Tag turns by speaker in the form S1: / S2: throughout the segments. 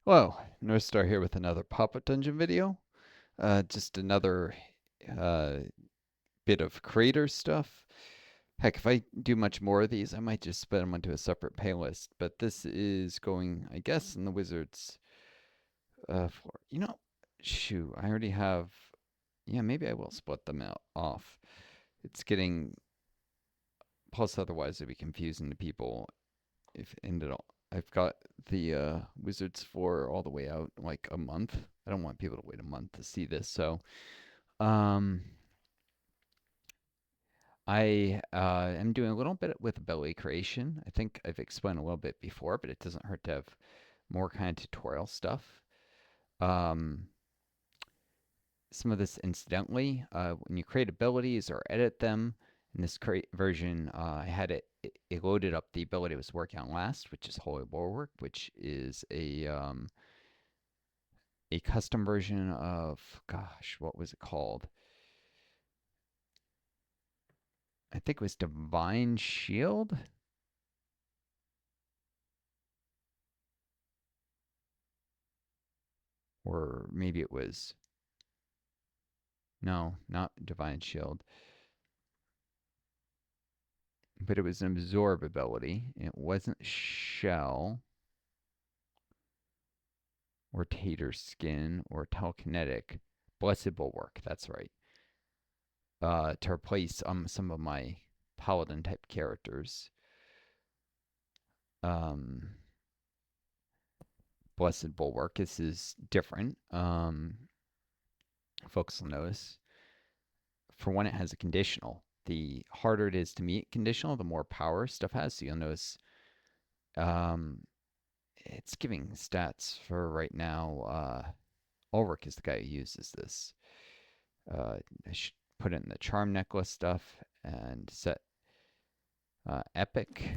S1: Hello, Northstar here with another Popup Dungeon video. Just another uh, bit of creator stuff. Heck, if I do much more of these, I might just split them onto a separate playlist. But this is going, I guess, in the Wizards for, shoot, I already have, yeah, maybe I will split them out off. It's getting, plus otherwise it'd be confusing to people if it ended all. I've got the Wizards for all the way out like a month. I don't want people to wait a month to see this, so Um, I am doing a little bit with ability creation. I think I've explained a little bit before, but it doesn't hurt to have more kind of tutorial stuff. Um, some of this incidentally, when you create abilities or edit them, in this create version, I had it loaded up the ability I was working on last, which is Holy Bulwark, which is a custom version of, gosh, what was it called? I think it was Divine Shield, or maybe it was no, not Divine Shield, but it was an absorb ability. It wasn't Shell or Tater Skin or Telekinetic. Blessed Bulwark, that's right. To replace some of my Paladin type characters. Um, Blessed Bulwark. This is different. Folks will notice. For one, it has a conditional. The harder it is to meet conditional, the more power stuff has. So you'll notice um, it's giving stats for right now. Ulrich is the guy who uses this. I should put it in the charm necklace stuff and set epic.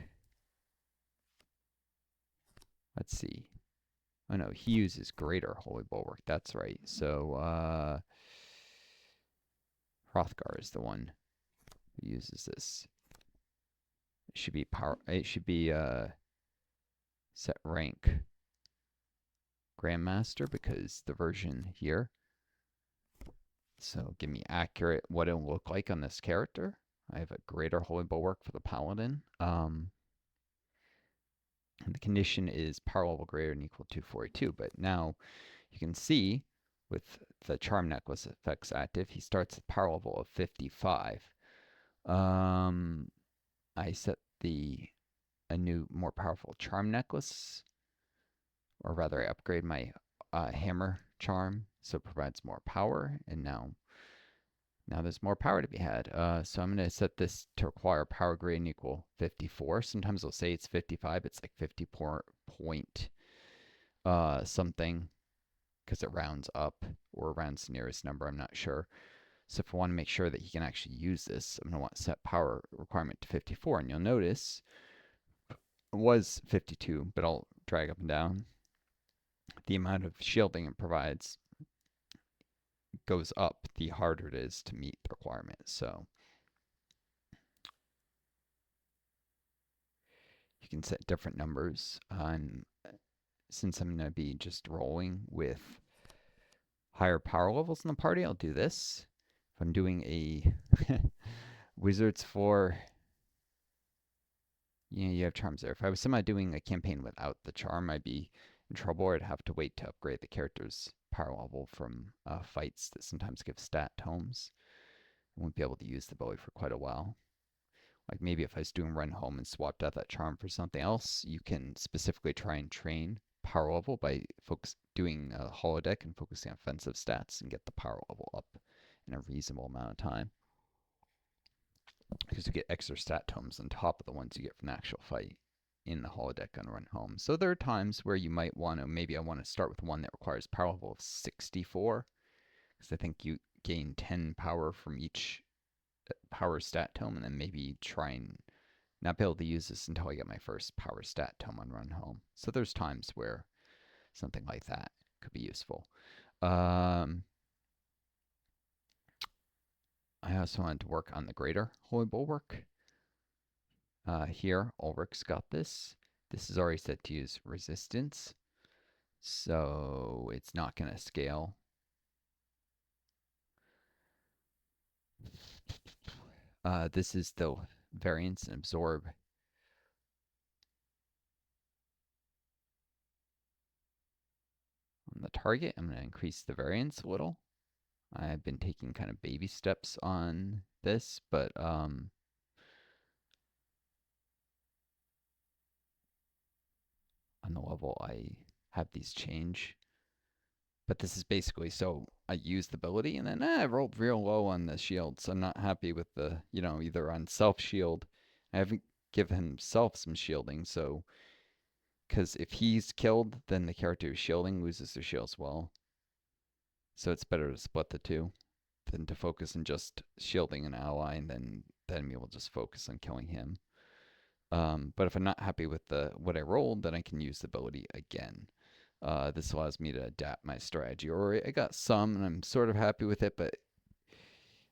S1: Let's see. Oh no, he uses greater holy bulwark. That's right. So Hrothgar is the one who uses this. It should be power. It should be set rank Grandmaster because the version here. So give me accurate what it'll look like on this character. I have a greater holy bulwark for the paladin. And the condition is power level greater than equal to 42. But now you can see with the charm necklace effects active, he starts at power level of 55. Um, I set a new more powerful charm necklace, or rather, I upgrade my hammer charm so it provides more power, and now there's more power to be had. So I'm going to set this to require power grade equal 54. Sometimes they'll say it's 55. It's like 54 point something because it rounds up or rounds the nearest number. I'm not sure. So if I want to make sure that he can actually use this, I'm going to want to set power requirement to 54. And you'll notice it was 52, but I'll drag up and down. The amount of shielding it provides goes up the harder it is to meet the requirement. So you can set different numbers. And since I'm going to be just rolling with higher power levels in the party, I'll do this. If I'm doing a Wizards for, you have charms there. If I was somehow doing a campaign without the charm, I'd be in trouble. I'd have to wait to upgrade the character's power level from fights that sometimes give stat tomes. I won't be able to use the ability for quite a while. Like maybe if I was doing run home and swapped out that charm for something else, you can specifically try and train power level by doing a holodeck and focusing on offensive stats and get the power level up in a reasonable amount of time. Because you get extra stat tomes on top of the ones you get from the actual fight in the holodeck on run home. So there are times where you might want to, maybe I want to start with one that requires power level of 64, because I think you gain 10 power from each power stat tome, and then maybe try and not be able to use this until I get my first power stat tome on run home. So there's times where something like that could be useful. Um, I also wanted to work on the greater holy bulwark. Here, Ulrich's got this. This is already set to use resistance. so it's not going to scale. This is the variance and absorb on the target. I'm going to increase the variance a little. I've been taking kind of baby steps on this, but on the level I have these change. But this is basically so I use the ability and then I rolled real low on the shield, so I'm not happy with the, either on self shield. I haven't given himself some shielding, so because if he's killed, then the character who's shielding loses their shield as well. So it's better to split the two than to focus on just shielding an ally, and then the enemy will just focus on killing him. But if I'm not happy with what I rolled, then I can use the ability again. This allows me to adapt my strategy. Or I got some, and I'm sort of happy with it, but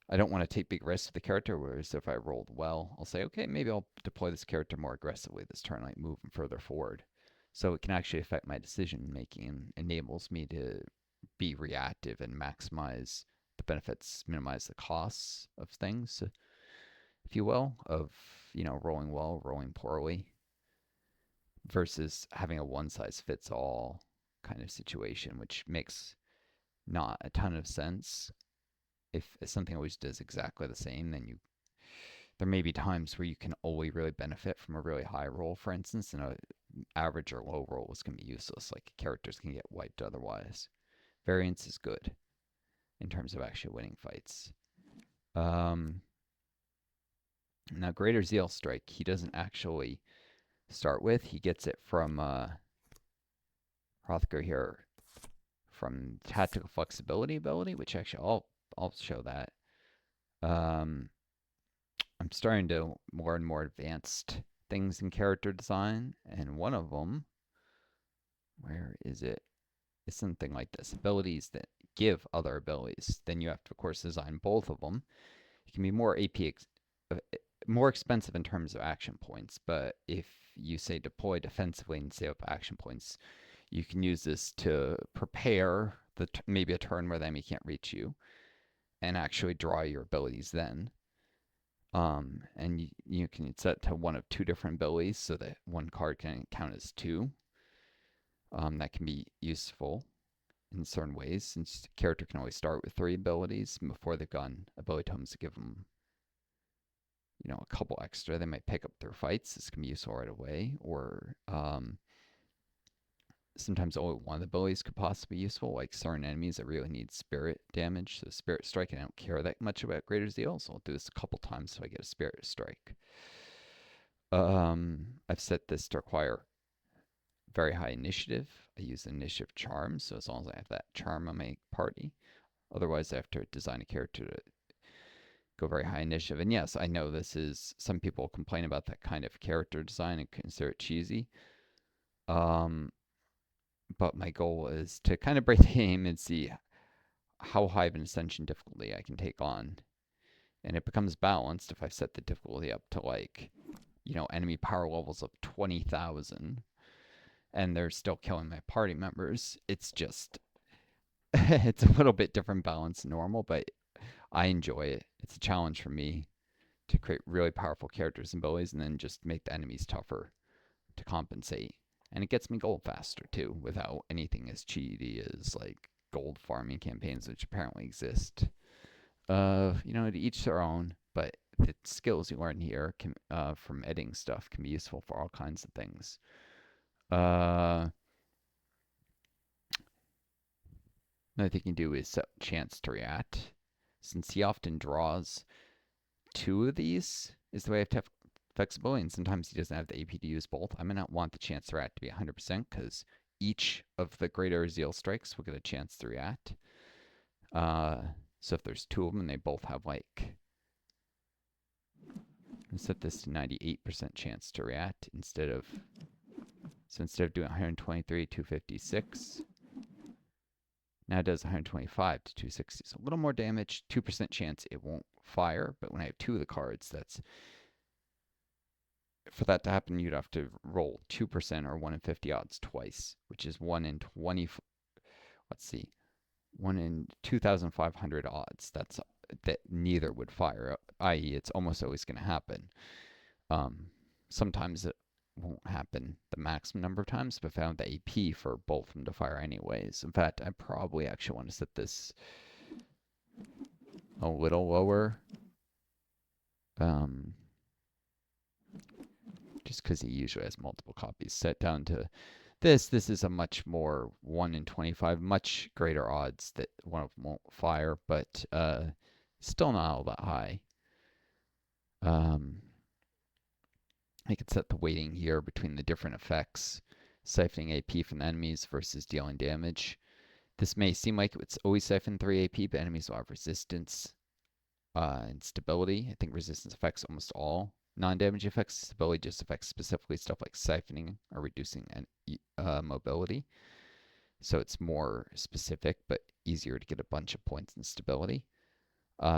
S1: I don't want to take big risks with the character. Whereas if I rolled well, I'll say, okay, maybe I'll deploy this character more aggressively this turn, like move him further forward. So it can actually affect my decision making and enables me to be reactive and maximize the benefits, minimize the costs of things, if you will, of rolling well, rolling poorly, versus having a one size fits all kind of situation, which makes not a ton of sense. If something always does exactly the same, then there may be times where you can only really benefit from a really high roll, for instance, and a average or low roll is going to be useless. Like characters can get wiped otherwise. Variance is good in terms of actually winning fights. Now, Greater Zeal Strike, he doesn't actually start with. He gets it from Hrothgar here from Tactical Flexibility ability, which actually I'll show that. I'm starting to learn more advanced things in character design, and one of them, where is it? Is something like this: abilities that give other abilities. Then you have to, of course, design both of them. It can be more more expensive in terms of action points, but if you say deploy defensively and save up action points, you can use this to prepare maybe a turn where the enemy can't reach you, and actually draw your abilities then. And you can set to one of two different abilities so that one card can count as two. That can be useful in certain ways, since the character can always start with three abilities before they've gotten ability totems to give them a couple extra. They might pick up their fights. This can be useful right away, or sometimes only one of the abilities could possibly be useful, like certain enemies that really need spirit damage. So spirit strike, and I don't care that much about Greater Zeal, so I'll do this a couple times so I get a spirit strike. I've set this to require very high initiative. I use initiative charm, so as long as I have that charm on my party. Otherwise, I have to design a character to go very high initiative. And yes, I know some people complain about that kind of character design and consider it cheesy. But my goal is to kind of break the game and see how high of an ascension difficulty I can take on. And it becomes balanced if I set the difficulty up to enemy power levels of 20,000 and they're still killing my party members. It's just, it's a little bit different balance than normal, but I enjoy it. It's a challenge for me to create really powerful characters and abilities and then just make the enemies tougher to compensate. And it gets me gold faster too, without anything as cheaty as like gold farming campaigns, which apparently exist. To each their own, but the skills you learn here from editing stuff can be useful for all kinds of things. Another thing you can do is set chance to react. Since he often draws two of these, is the way I have to have flexibility, and sometimes he doesn't have the AP to use both. I may not want the chance to react to be 100% because each of the Greater Zeal strikes will get a chance to react. So if there's two of them and they both have set this to 98% chance to react instead of doing 123, 256, now it does 125 to 260. So a little more damage, 2% chance it won't fire, but when I have two of the cards, that's For that to happen, you'd have to roll 2% or 1 in 50 odds twice, which is 1 in 20. Let's see, 1 in 2,500 odds. That neither would fire, i.e., it's almost always going to happen. Sometimes it won't happen the maximum number of times, but found the AP for both of them to fire anyways. In fact, I probably actually want to set this a little lower. Just because he usually has multiple copies. Set down to this. This is a much more 1 in 25, much greater odds that one of them won't fire, but still not all that high. I could set the weighting here between the different effects, siphoning AP from enemies versus dealing damage. This may seem like it's always siphon 3 AP, but enemies will have resistance and stability. I think resistance affects almost all non-damage effects. Stability just affects specifically stuff like siphoning or reducing mobility. So it's more specific, but easier to get a bunch of points in stability.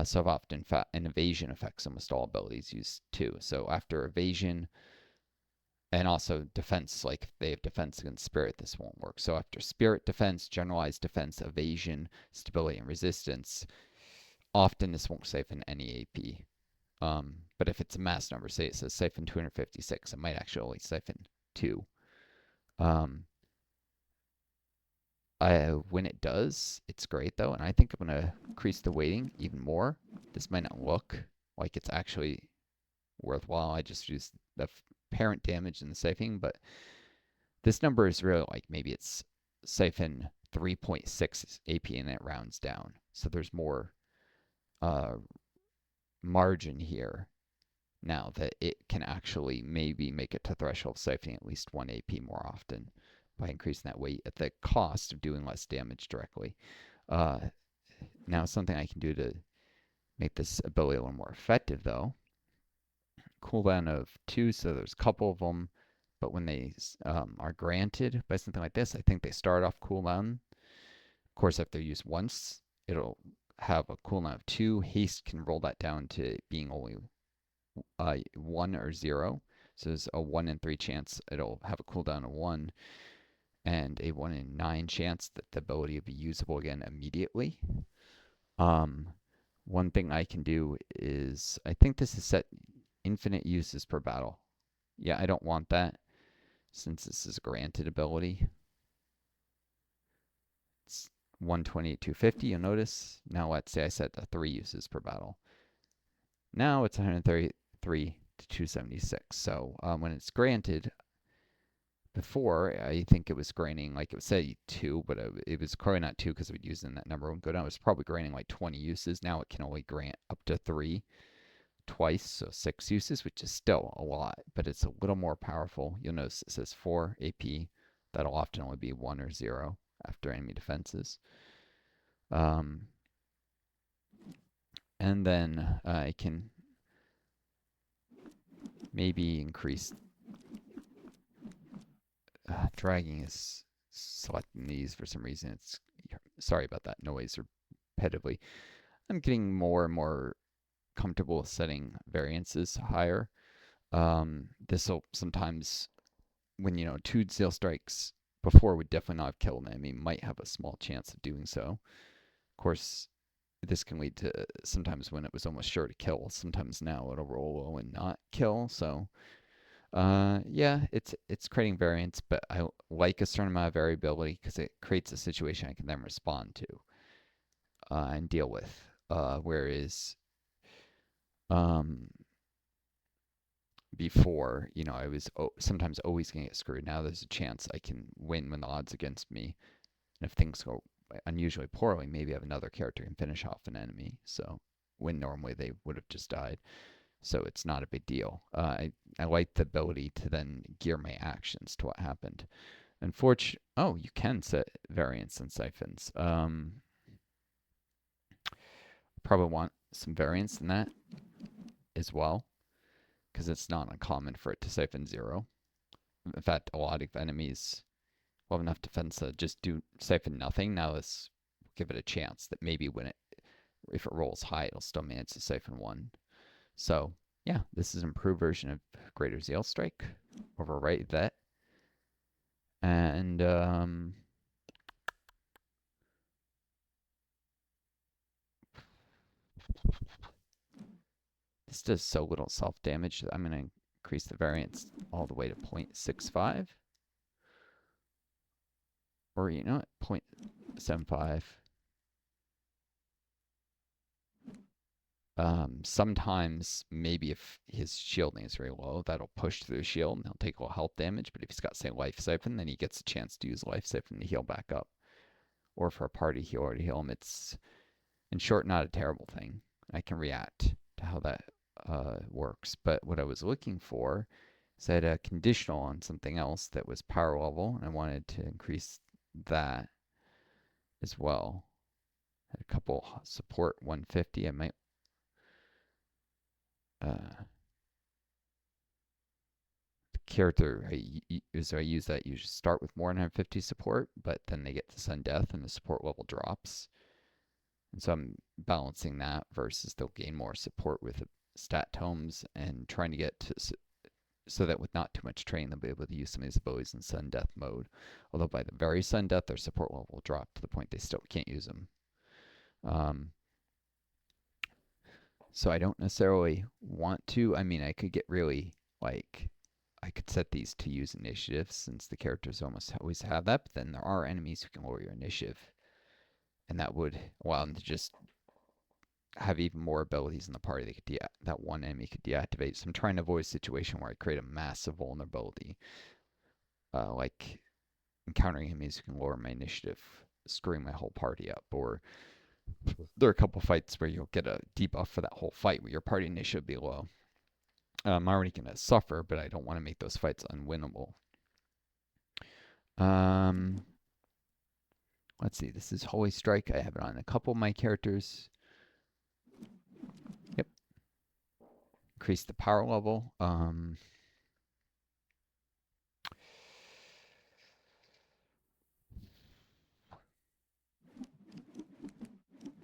S1: So I've often an evasion affects almost all abilities used too. So after evasion, and also defense, like if they have defense against spirit, this won't work. So after spirit defense, generalized defense, evasion, stability, and resistance, often this won't siphon any AP. But if it's a mass number, say it says siphon 256, it might actually only siphon 2. When it does, it's great though, and I think I'm going to increase the weighting even more. This might not look like it's actually worthwhile. I just use the parent damage in the siphoning, but this number is really like maybe it's siphon 3.6 AP and it rounds down. So there's more margin here now that it can actually maybe make it to threshold siphoning at least 1 AP more often by increasing that weight at the cost of doing less damage directly. Now something I can do to make this ability a little more effective though, cooldown of 2, so there's a couple of them, but when they are granted by something like this, I think they start off cooldown. Of course, if they're used once, it'll have a cooldown of 2. Haste can roll that down to being only 1 or 0. So there's a 1 in 3 chance it'll have a cooldown of 1, and a 1 in 9 chance that the ability will be usable again immediately. One thing I can do is, I think this is set infinite uses per battle. Yeah, I don't want that since this is a granted ability. It's 128, 250, you'll notice. Now let's say I set 3 uses per battle. Now it's 133 to 276. So when it's granted, before I think it was granting, like it would say 2, but it was probably not 2 because we'd use in that number. Would go down. It was probably granting like 20 uses. Now it can only grant up to 3 twice, so 6 uses, which is still a lot, but it's a little more powerful. You'll notice it says 4 AP. That'll often only be 1 or 0 after enemy defenses. And then I can maybe increase. Dragging is selecting these for some reason. It's sorry about that noise repetitively. I'm getting more and more comfortable setting variances higher. This will sometimes, when 2 Zeal Strikes before would definitely not have killed an enemy, might have a small chance of doing so. Of course, this can lead to sometimes when it was almost sure to kill, sometimes now it'll roll low and not kill. So yeah, it's creating variance, but I like a certain amount of variability because it creates a situation I can then respond to and deal with. Whereas before, I was sometimes always going to get screwed. Now there's a chance I can win when the odds against me. And if things go unusually poorly, maybe I have another character who can finish off an enemy. So when normally they would have just died. So it's not a big deal. I like the ability to then gear my actions to what happened. Unfortunately, oh, you can set variance in siphons. Probably want some variance in that as well, because it's not uncommon for it to siphon 0. In fact, a lot of enemies will have enough defense to just do siphon nothing. Now let's give it a chance that maybe if it rolls high, it'll still manage to siphon 1. So yeah, this is an improved version of Greater Zeal Strike. Overwrite that. And this does so little self-damage that I'm going to increase the variance all the way to 0.65. Or, you know what, 0.75. Sometimes, maybe if his shielding is very low, that'll push through the shield and he'll take a little health damage. But if he's got, say, Life Siphon, then he gets a chance to use Life Siphon to heal back up. Or for a party healer to heal him. It's, in short, not a terrible thing. I can react to how that works. But what I was looking for is I had a conditional on something else that was power level, and I wanted to increase that as well. Had a couple support 150. I might character I use that you start with more than 150 support, but then they get to sudden death and the support level drops. And so I'm balancing that versus they'll gain more support with stat tomes and trying to get to so that with not too much training they'll be able to use some of these abilities in sudden death mode. Although by the very sudden death their support level will drop to the point they still can't use them. So I don't necessarily want to. I mean, I could get really like I could set these to use initiative since the characters almost always have that, but then there are enemies who can lower your initiative. And that would allow them to just have even more abilities in the party. They could that one enemy could deactivate. So I'm trying to avoid a situation where I create a massive vulnerability, like encountering enemies who can lower my initiative, screwing my whole party up. Or there are a couple fights where you'll get a debuff for that whole fight where your party initiative be low. I'm already going to suffer, but I don't want to make those fights unwinnable. Let's see. This is Holy Strike. I have it on a couple of my characters. Yep. Increase the power level.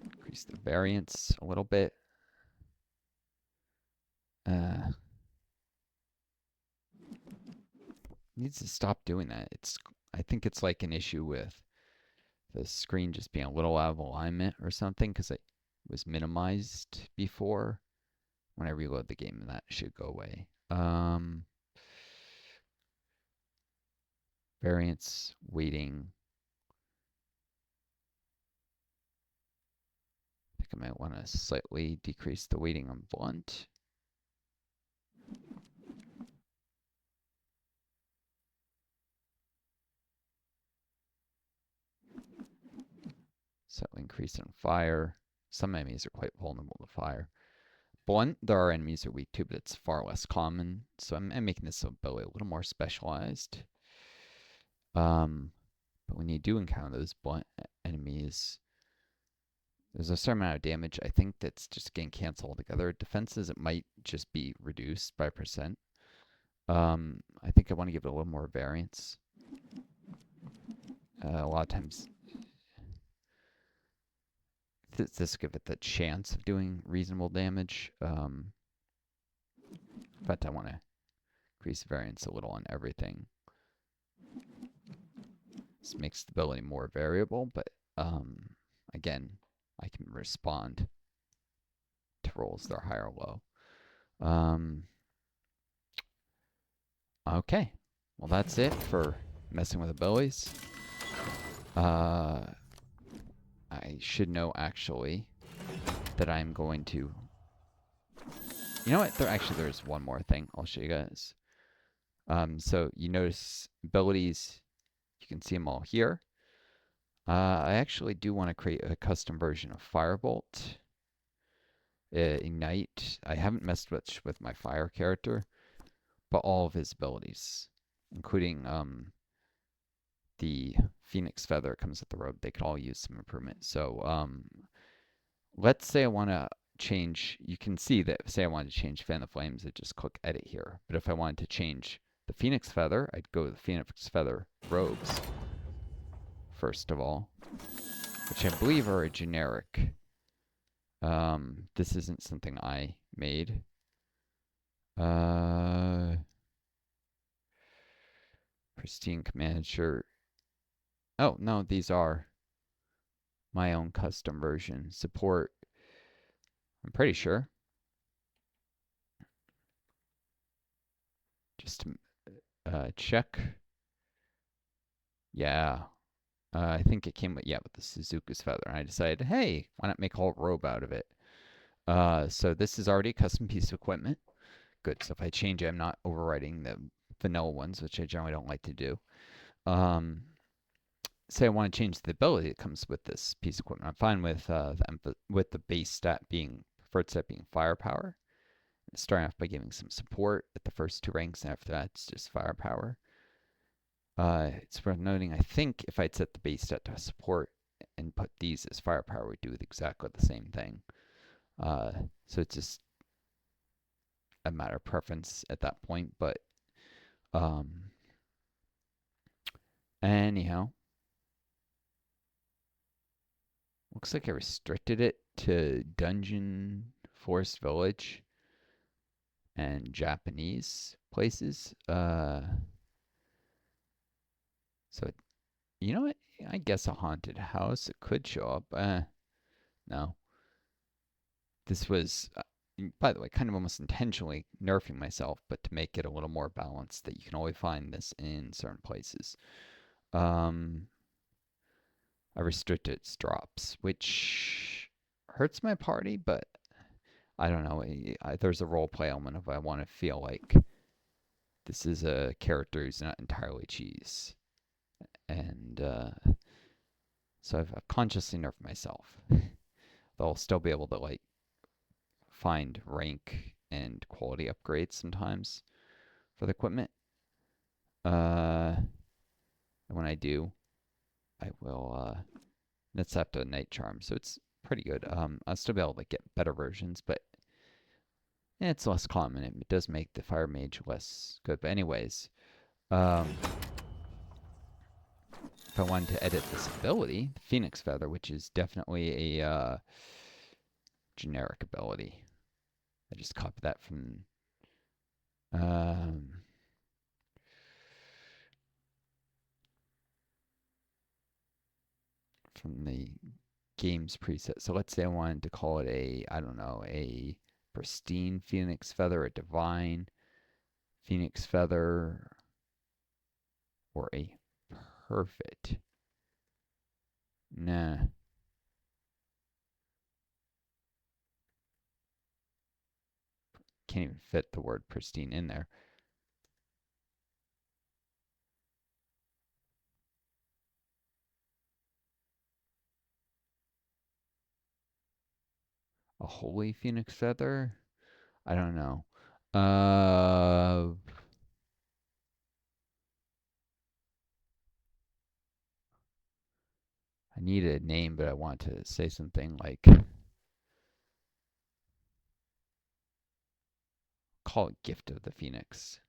S1: Increase the variance a little bit. Needs to stop doing that. I think it's like an issue with the screen just being a little out of alignment or something because it was minimized before. When I reload the game, that should go away. Variance, weighting. I think I might want to slightly decrease the weighting on blunt. Slightly increase on fire. Some enemies are quite vulnerable to fire. Blunt, there are enemies that are weak to, but it's far less common. So I'm making this ability a little more specialized. But when you do encounter those blunt enemies, there's a certain amount of damage. I think that's just getting canceled altogether. Defenses, it might just be reduced by percent. I think I want to give it a little more variance. A lot of times, this give it the chance of doing reasonable damage. But I want to increase variance a little on everything. This makes stability more variable, but again, I can respond to rolls that are high or low. Okay, well that's it for messing with abilities. I should know actually that I'm going to. You know what? There's one more thing I'll show you guys. So you notice abilities. You can see them all here. I actually do want to create a custom version of Firebolt. Ignite. I haven't messed much with my fire character, but all of his abilities, including the Phoenix Feather comes with the robe, they could all use some improvement. So let's say I want to change, you can see that, say I wanted to change Fan the Flames, I'd just click Edit here. But if I wanted to change the Phoenix Feather, I'd go to the Phoenix Feather robes, first of all, which I believe are a generic. This isn't something I made. Uh, Pristine command shirt. Oh, no, these are my own custom version. Support, I'm pretty sure. Just to check. Yeah. I think it came with, yeah, with the Suzuka's feather. And I decided, hey, why not make a whole robe out of it? So this is already a custom piece of equipment. Good. So if I change it, I'm not overwriting the vanilla ones, which I generally don't like to do. Um, Say I want to change the ability that comes with this piece of equipment. I'm fine with with the base stat being preferred stat being firepower. Starting off by giving some support at the first two ranks, and after that it's just firepower. It's worth noting, I think if I'd set the base stat to support and put these as firepower, we'd do exactly the same thing. Uh, so it's just a matter of preference at that point. But um, anyhow, looks like I restricted it to Dungeon Forest Village and Japanese places. So you know what? I guess a haunted house it could show up. No, this was, by the way, kind of almost intentionally nerfing myself, but to make it a little more balanced, that you can only find this in certain places. Um, I restricted its drops, which hurts my party, but I don't know. There's a role play element of I want to feel like this is a character who's not entirely cheese, and so I've consciously nerfed myself. They'll still be able to like find rank and quality upgrades sometimes for the equipment. And when I do, I will that's after Night Charm, so it's pretty good. I'll still be able to get better versions, but it's less common. It does make the Fire Mage less good. But anyways, um, if I wanted to edit this ability, the Phoenix Feather, which is definitely a generic ability, I just copied that um, from the games preset. So let's say I wanted to call it a, I don't know, a pristine Phoenix Feather, a divine Phoenix Feather, or a perfect. Nah, can't even fit the word pristine in there. A holy Phoenix Feather? I don't know. Uh, I need a name, but I want to say something like call it Gift of the Phoenix.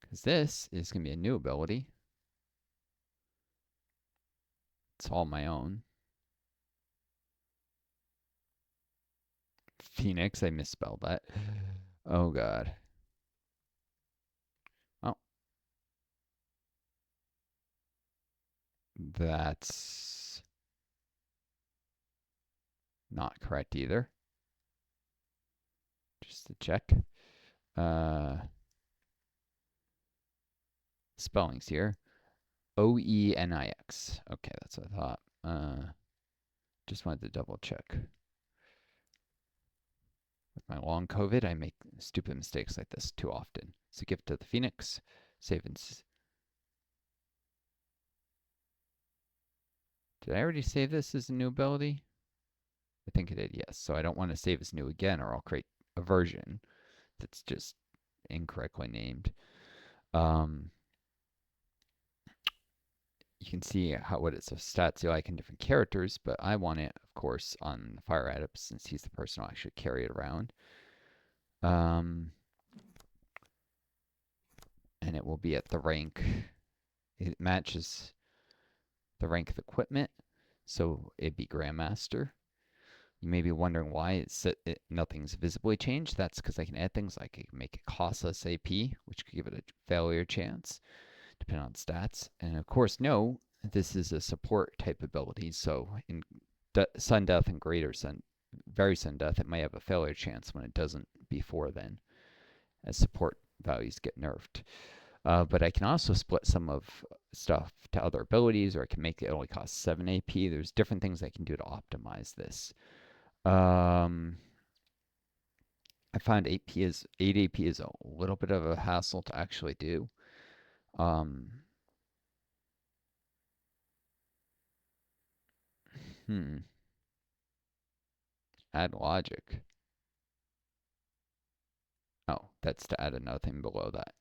S1: Because this is going to be a new ability. It's all my own. Phoenix, I misspelled that. Oh, God. Oh, that's not correct either. Just to check. Uh, Spellings here. Oenix. Okay, that's what I thought. Just wanted to double check. With my long COVID, I make stupid mistakes like this too often. So Gift to the Phoenix. Save and... Did I already save this as a new ability? I think I did, yes. So I don't want to save as new again, or I'll create a version that's just incorrectly named. Um, you can see what its stats you like in different characters, but I want it, of course, on the Fire Adept since he's the person who'll actually carry it around. And it will be at the rank. It matches the rank of equipment, so it'd be Grandmaster. You may be wondering why nothing's visibly changed. That's because I can add things like I can make it cost less AP, which could give it a failure chance, depending on stats. And of course, no, this is a support type ability. So in Sun Death and Greater Sun, Very Sun Death, it might have a failure chance when it doesn't before then, as support values get nerfed. But I can also split some of stuff to other abilities, or I can make it only cost 7 AP. There's different things I can do to optimize this. I find 8 AP is a little bit of a hassle to actually do. Um, hmm, Add logic. Oh, that's to add another thing below that.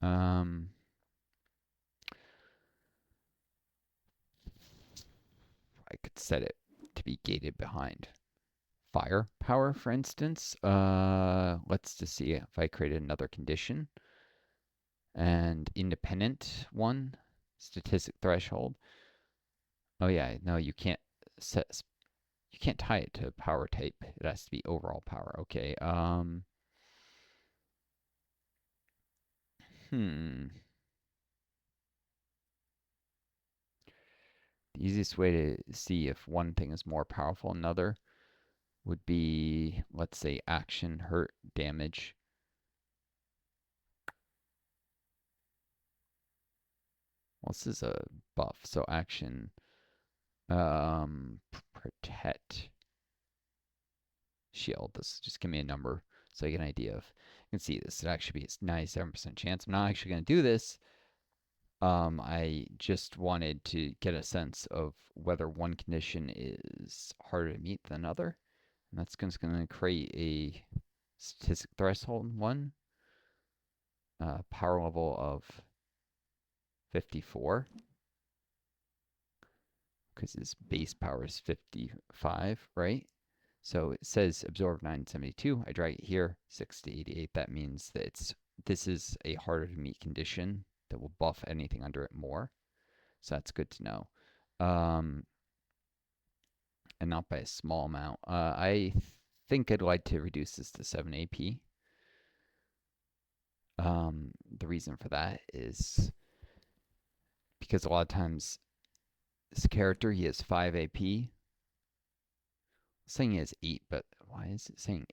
S1: Um, I could set it to be gated behind firepower, for instance. Let's just see if I create another condition and independent one, statistic threshold. Oh yeah, no, you can't set. You can't tie it to power type. It has to be overall power. Okay. Hmm. The easiest way to see if one thing is more powerful than another would be, let's say, action, hurt, damage. Well, this is a buff, so action, protect, shield. This just give me a number so I get an idea of. You can see this would actually be a 97% chance. I'm not actually going to do this. I just wanted to get a sense of whether one condition is harder to meet than another. And that's going to create a statistic threshold one, power level of 54, because his base power is 55, right? So it says absorb 972. I drag it here, 6 to 88. That means that this is a harder to meet condition that will buff anything under it more. So that's good to know. And not by a small amount. I think I'd like to reduce this to 7 AP. The reason for that is because a lot of times this character, he has 5 AP. It's saying he has 8, but why is it saying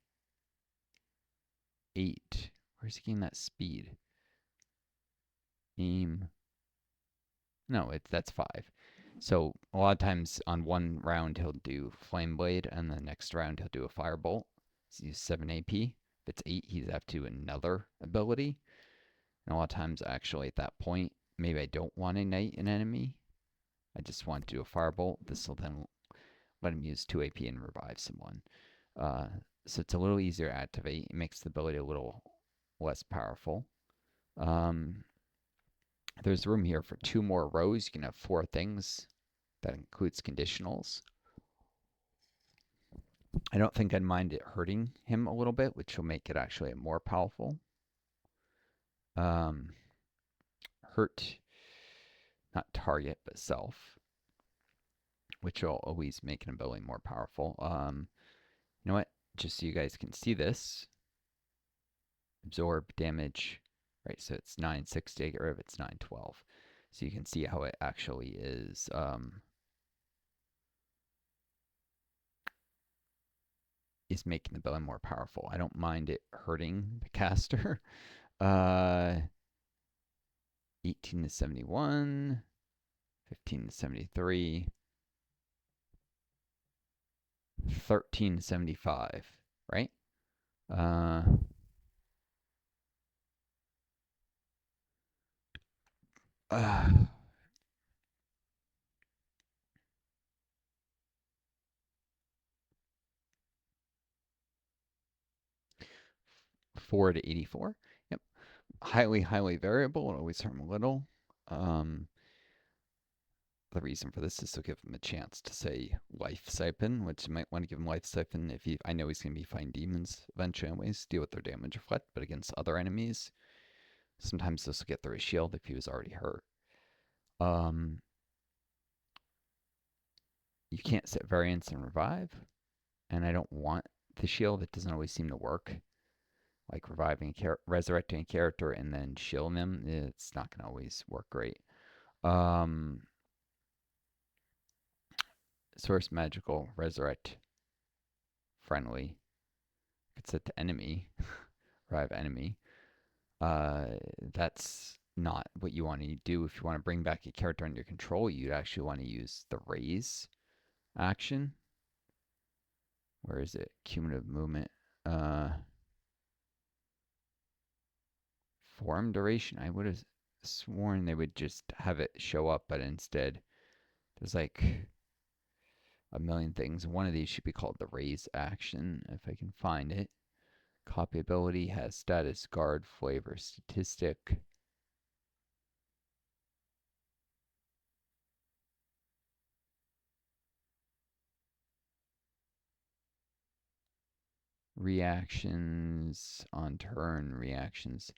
S1: 8? Where's he getting that speed? Aim. No, that's 5. So a lot of times on one round he'll do Flame Blade, and the next round he'll do a Firebolt. So he's 7 AP. If it's 8, he's have to another ability. And a lot of times, actually, at that point, maybe I don't want to ignite an enemy. I just want to do a firebolt. This will then let him use 2 AP and revive someone. Uh, so it's a little easier to activate. It makes the ability a little less powerful. Um, there's room here for 2 more rows. You can have 4 things. That includes conditionals. I don't think I'd mind it hurting him a little bit, which will make it actually more powerful. Hurt, not target, but self, which will always make an ability more powerful. You know what? Just so you guys can see this, absorb damage, right? So it's 960, get rid of it's 912. So you can see how it actually is making the ability more powerful. I don't mind it hurting the caster. 18 to 71, 15 to 73, 13 to 75, right? Uh, 4 to 84. Yep. Highly variable. It always harm a little. Um, the reason for this is to give him a chance to say life siphon, which you might want to give him life siphon if I know he's going to be fighting demons eventually anyways, deal with their damage reflect, but against other enemies, sometimes this will get through his shield if he was already hurt. Um, you can't set variance and revive, and I don't want the shield. It doesn't always seem to work. Like resurrecting a character and then shielding them, it's not gonna always work great. Um, Source magical resurrect friendly. It's set to enemy, revive enemy. Uh, that's not what you want to do. If you want to bring back a character under your control, you'd actually want to use the raise action. Where is it? Cumulative movement. Uh, Form duration. I would have sworn they would just have it show up, but instead there's like a million things. One of these should be called the raise action, if I can find it. Copy ability has status, guard, flavor, statistic. Reactions on turn, reactions,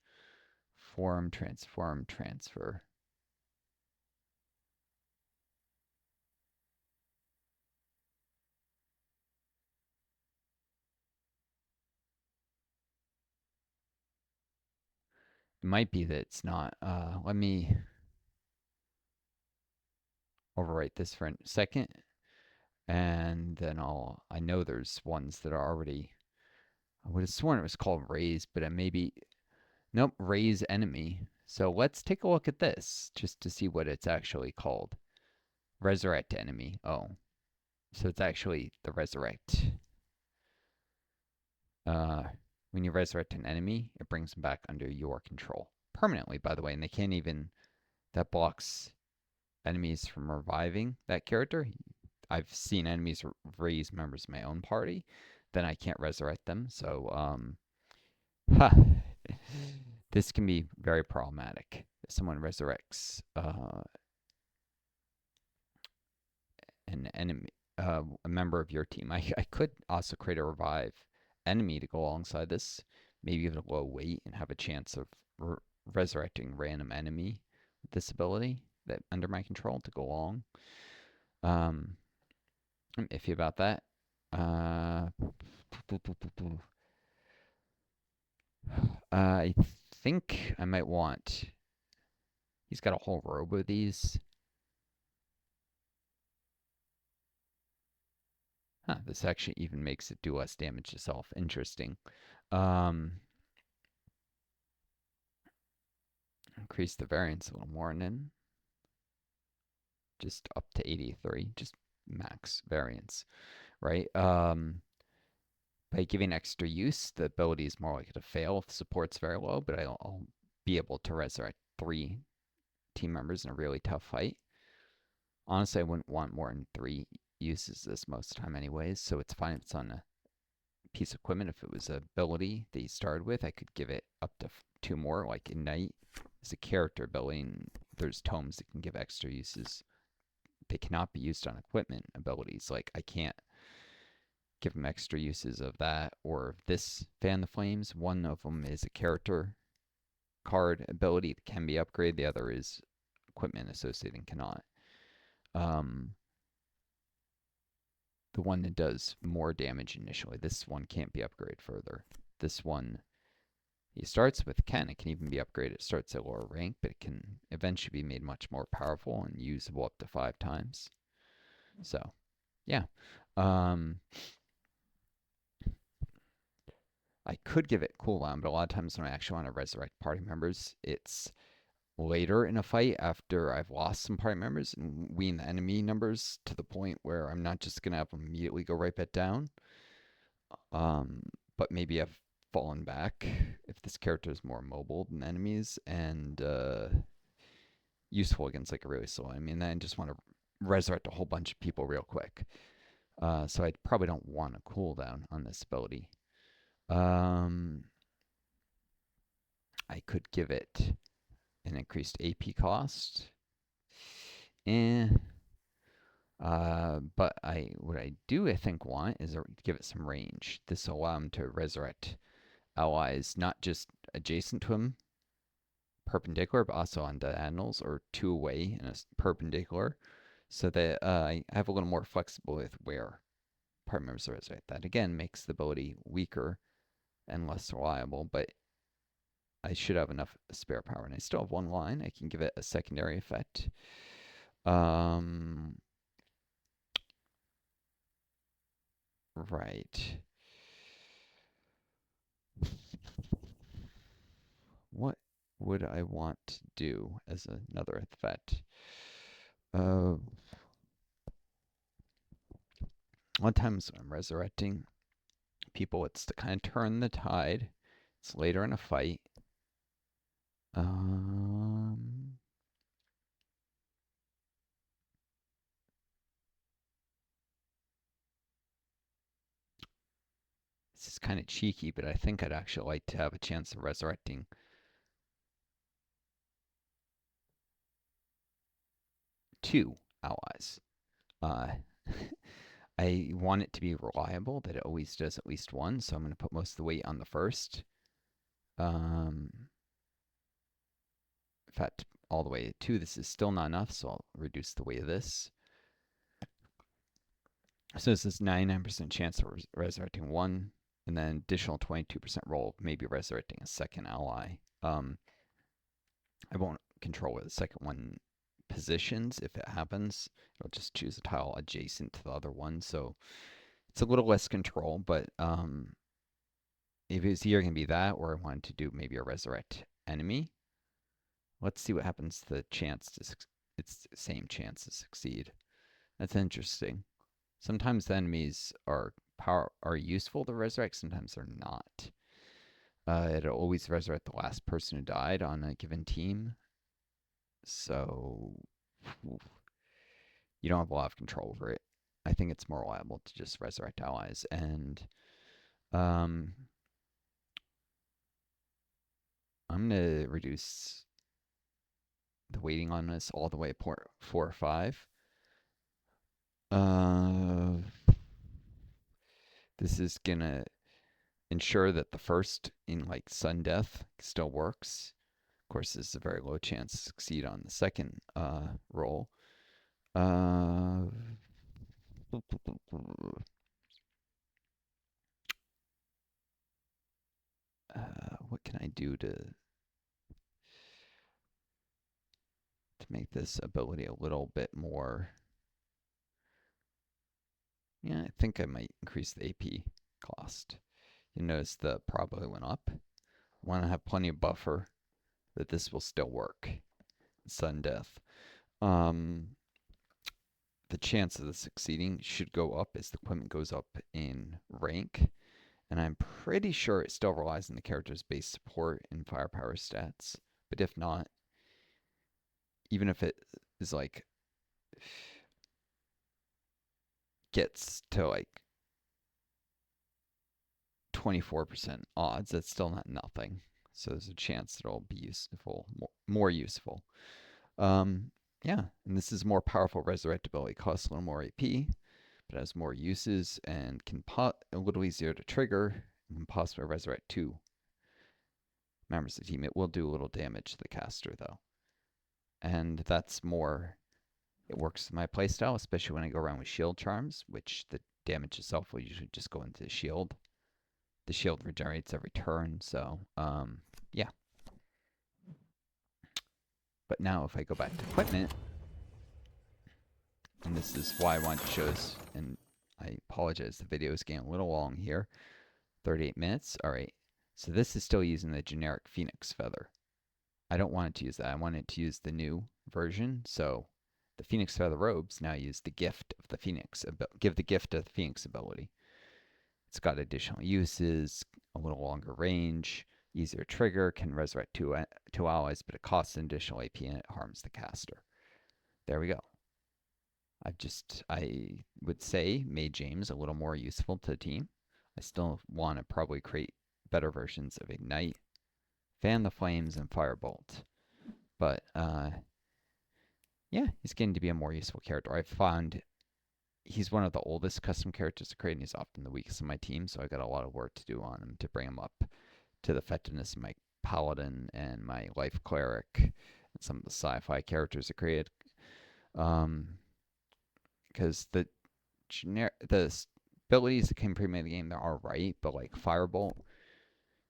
S1: form, transform, transfer. It might be that it's not. Let me overwrite this for a second, and then I know there's ones that are already. I would have sworn it was called raise, but it may be. Nope, raise enemy. So let's take a look at this just to see what it's actually called. Resurrect enemy. Oh, so it's actually the resurrect. Uh, when you resurrect an enemy, it brings them back under your control permanently, by the way, and they can't even. That blocks enemies from reviving that character. I've seen enemies raise members of my own party, then I can't resurrect them. So, huh, this can be very problematic. If someone resurrects an enemy, a member of your team, I could also create a revive enemy to go alongside this. Maybe give it a low weight and have a chance of resurrecting random enemy with this ability that under my control to go along. Um, I'm iffy about that. Uh, I think I might want. He's got a whole robe of these. Huh, this actually even makes it do less damage to self. Interesting. Um, Increase the variance a little more and then just up to 83. Just max variance, right? By giving extra use, the ability is more likely to fail if the support's very low, but I'll be able to resurrect 3 team members in a really tough fight. Honestly, I wouldn't want more than 3 uses this most of the time anyways, so it's fine if it's on a piece of equipment. If it was an ability that you started with, I could give it up to 2 more, like Ignite is a character ability, and there's tomes that can give extra uses. They cannot be used on equipment abilities. Like, I can't give them extra uses of that or this Fan the Flames. One of them is a character card ability that can be upgraded. The other is equipment associated and cannot. Um, the one that does more damage initially. This one can't be upgraded further. This one he starts with can. It can even be upgraded. It starts at lower rank, but it can eventually be made much more powerful and usable up to 5 times. So, yeah. Um, I could give it cooldown, but a lot of times when I actually want to resurrect party members, it's later in a fight after I've lost some party members and wean the enemy numbers to the point where I'm not just gonna have them immediately go right back down. Um, but maybe I've fallen back if this character is more mobile than enemies and useful against like a really slow enemy. And then I just want to resurrect a whole bunch of people real quick. So I probably don't want a cooldown on this ability. Um, I could give it an increased AP cost. Eh. But what I do I think want is give it some range. This will allow him to resurrect allies not just adjacent to him, perpendicular, but also on diagonals or 2 away in a perpendicular. so that I have a little more flexible with where party members are resurrect. That again makes the ability weaker and less reliable, but I should have enough spare power. And I still have one line. I can give it a secondary effect. Um, right. What would I want to do as another effect? Uh, one time when I'm resurrecting people, it's to kind of turn the tide. It's later in a fight. Um, this is kind of cheeky, but I think I'd actually like to have a chance of resurrecting two allies. Uh, I want it to be reliable, that it always does at least one, so I'm going to put most of the weight on the first. Um, in fact, all the way to two. This is still not enough, so I'll reduce the weight of this. So this is 99% chance of resurrecting one, and then additional 22% roll of maybe resurrecting a second ally. I won't control where the second one positions if it happens. It'll just choose a tile adjacent to the other one, so it's a little less control, but if it's either going to be that or I wanted to do maybe a resurrect enemy. Let's see what happens to the chance to it's the same chance to succeed. That's interesting. Sometimes the enemies are useful to resurrect, sometimes they're not. It'll always resurrect the last person who died on a given team. So you don't have a lot of control over it. I think it's more reliable to just resurrect allies. And um, I'm going to reduce the weighting on this all the way to 4 or 5. Uh, this is going to ensure that the first in like sudden death still works. Of course, this is a very low chance to succeed on the second roll. Uh, what can I do to make this ability a little bit more? Yeah, I think I might increase the AP cost. You notice the probability went up. I want to have plenty of buffer that this will still work. Sudden death. The chance of the succeeding should go up as the equipment goes up in rank. And I'm pretty sure it still relies on the character's base support and firepower stats. But if not, even if it is like gets to like 24% odds, that's still not nothing. So there's a chance that it'll be useful, more useful. Yeah, and this is more powerful resurrectability. Costs a little more AP, but has more uses and can a little easier to trigger and can possibly resurrect 2 members of the team. It will do a little damage to the caster though. And that's more, it works with my playstyle, especially when I go around with shield charms, which the damage itself will usually just go into the shield. The shield regenerates every turn, so yeah. But now if I go back to equipment, and this is why I wanted to show this, and I apologize, the video is getting a little long here. 38 minutes, all right. So this is still using the generic Phoenix feather. I don't want it to use that. I want it to use the new version. So the Phoenix feather robes now use the gift of the Phoenix, give the gift of the Phoenix ability. It's got additional uses, a little longer range, easier trigger, can resurrect two allies, but it costs an additional AP and it harms the caster. There we go. I would say made James a little more useful to the team. I still want to probably create better versions of Ignite, Fan the Flames, and Firebolt. But yeah, he's getting to be a more useful character. I've found he's one of the oldest custom characters to create, and he's often the weakest in my team, so I got a lot of work to do on him to bring him up to the effectiveness of my Paladin and my Life Cleric and some of the sci-fi characters I created. because the abilities that came pre-made in the game, they're all right, but like Firebolt,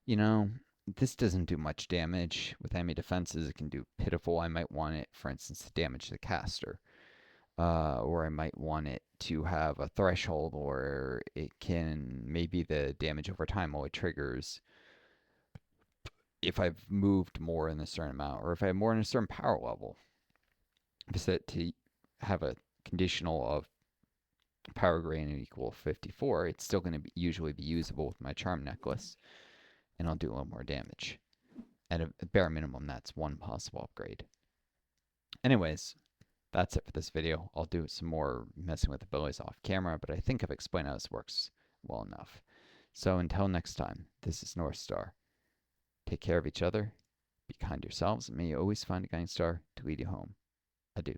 S1: you know, this doesn't do much damage. With enemy defenses, it can do pitiful. I might want it, for instance, to damage the caster. Or I might want it to have a threshold, or it can maybe the damage over time while it triggers if I've moved more in a certain amount, or if I have more in a certain power level. If I set to have a conditional of power greater than equal 54, it's still going to usually be usable with my charm necklace, and I'll do a little more damage. At a bare minimum, that's one possible upgrade. Anyways, that's it for this video. I'll do some more messing with abilities off camera, but I think I've explained how this works well enough. So until next time, this is Northstar. Take care of each other, be kind to yourselves, and may you always find a guiding star to lead you home. Adieu.